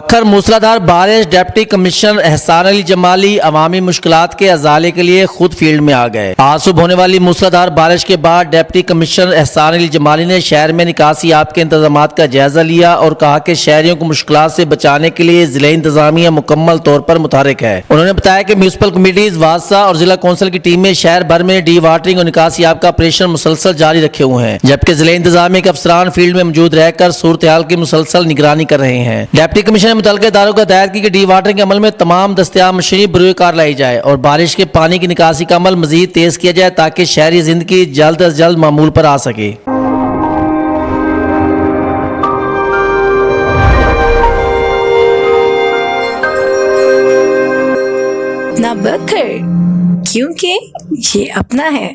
बखर मूसलाधार बारिश। डिप्टी कमिश्नर एहसान अली जमाली अवामी मुश्किलात के अजाले के लिए खुद फील्ड में आ गए। आज सुबह होने वाली मूसलाधार बारिश के बाद डिप्टी कमिश्नर एहसान अली जमाली ने शहर में निकासी आप के इंतजाम का जायजा लिया और कहा कि शहरियों को मुश्किलात से बचाने के लिए जिला इंतजामिया मुकम्मल तौर पर मुतहरिक है। उन्होंने बताया कि म्यूनसिपल कमेटीज, वासा और जिला कौंसिल की टीमें शहर भर में डी वाटरिंग और निकासी आप का ऑपरेशन मुसलसल जारी रखे हुए हैं, जबकि जिला इंतजामिया के अफसरान फील्ड में मौजूद रहकर सूरत हाल की मुसलसल निगरानी कर रहे हैं। डिप्टी कमिश्नर ने मुतल्लिक़ इदारों को हिदायत की कि डी वाटरिंग के अमल में तमाम दस्तयाब मशीनरी बरूए कार लाई जाए और बारिश के पानी की निकासी का अमल मजीद तेज किया जाए ताकि शहरी जिंदगी जल्द अज जल्द मामूल पर आ सके। ना बखर, क्योंकि ये अपना है।